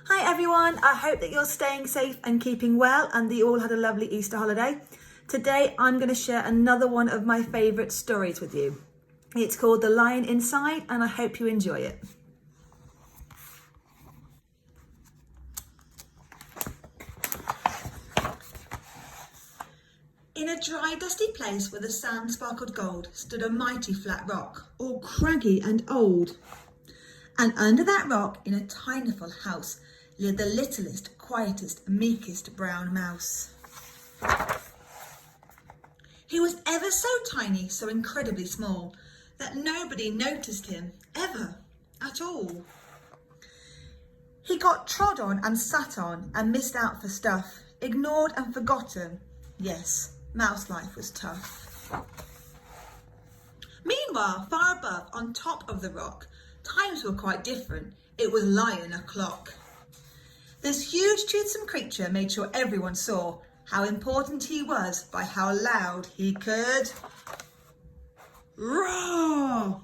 Hi everyone, I hope that you're staying safe and keeping well and that you all had a lovely Easter holiday. Today I'm going to share another one of my favourite stories with you. It's called The Lion Inside and I hope you enjoy it. In a dry, dusty place where the sand sparkled gold stood a mighty flat rock, all craggy and old. And under that rock, in a tiny little house, lived the littlest, quietest, meekest brown mouse. He was ever so tiny, so incredibly small, that nobody noticed him, ever, at all. He got trod on and sat on and missed out for stuff, ignored and forgotten. Yes, mouse life was tough. Meanwhile, far above, on top of the rock, times were quite different. It was Lion o'clock. This huge, toothsome creature made sure everyone saw how important he was by how loud he could roar.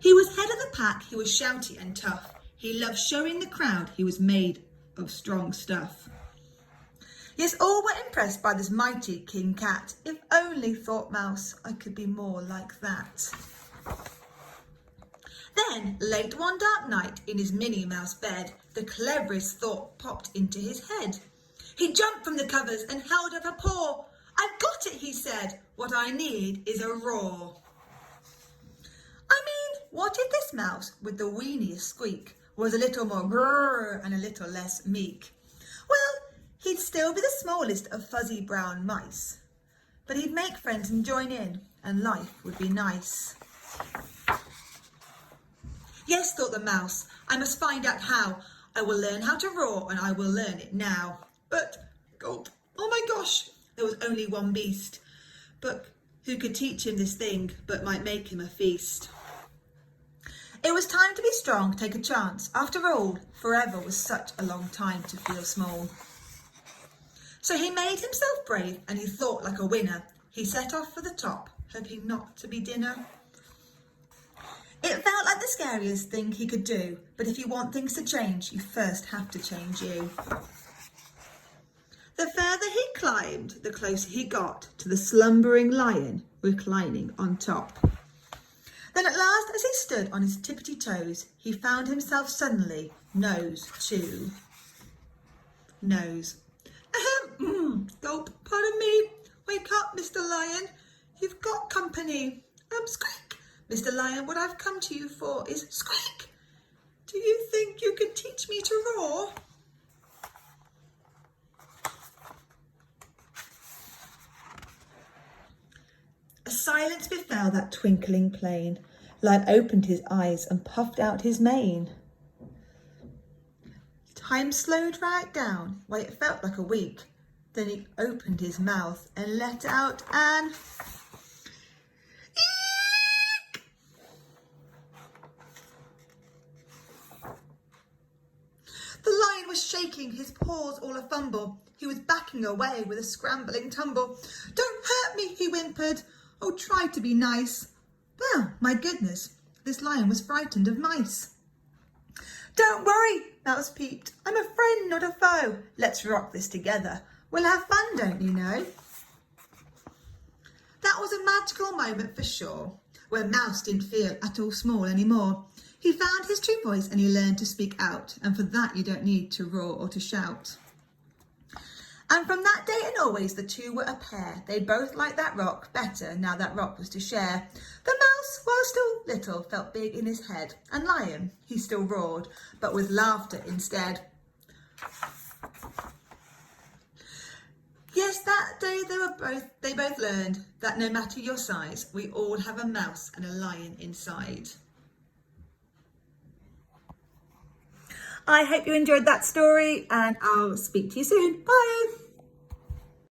He was head of the pack, he was shouty and tough. He loved showing the crowd he was made of strong stuff. Yes, all were impressed by this mighty King Cat. If only, thought Mouse, I could be more like that. Then, late one dark night, in his Minnie Mouse bed, the cleverest thought popped into his head. He jumped from the covers and held up a paw. I've got it, he said. What I need is a roar. I mean, what if this mouse, with the weeniest squeak, was a little more grrr and a little less meek? Well, he'd still be the smallest of fuzzy brown mice. But he'd make friends and join in, and life would be nice. Yes, thought the mouse, I must find out how. I will learn how to roar and I will learn it now. But, gulp, oh my gosh, there was only one beast. But who could teach him this thing but might make him a feast? It was time to be strong, take a chance. After all, forever was such a long time to feel small. So he made himself brave and he thought like a winner. He set off for the top, hoping not to be dinner. It felt like the scariest thing he could do, but if you want things to change, you first have to change you. The further he climbed, the closer he got to the slumbering lion reclining on top. Then at last, as he stood on his tippity toes, he found himself suddenly nose to nose. Gulp, pardon me. Wake up, Mr. Lion. You've got company. Squeak. Mr. Lion, what I've come to you for is squeak. Do you think you could teach me to roar? A silence befell that twinkling plain. Lion opened his eyes and puffed out his mane. Time slowed right down, why it felt like a week. Then he opened his mouth and let out an eek! The lion was shaking, his paws all a-fumble. He was backing away with a scrambling tumble. Don't hurt me, he whimpered. Oh, try to be nice. Well, my goodness, this lion was frightened of mice. Don't worry, Mouse peeped. I'm a friend, not a foe. Let's rock this together. We'll have fun, don't you know? That was a magical moment for sure, where Mouse didn't feel at all small anymore. He found his true voice and he learned to speak out, and for that you don't need to roar or to shout. And from that day and always the two were a pair. They both liked that rock better now that rock was to share. The mouse, while still little, felt big in his head, and Lion, he still roared, but with laughter instead. Yes, that day they both learned that no matter your size, we all have a mouse and a lion inside. I hope you enjoyed that story and I'll speak to you soon. Bye.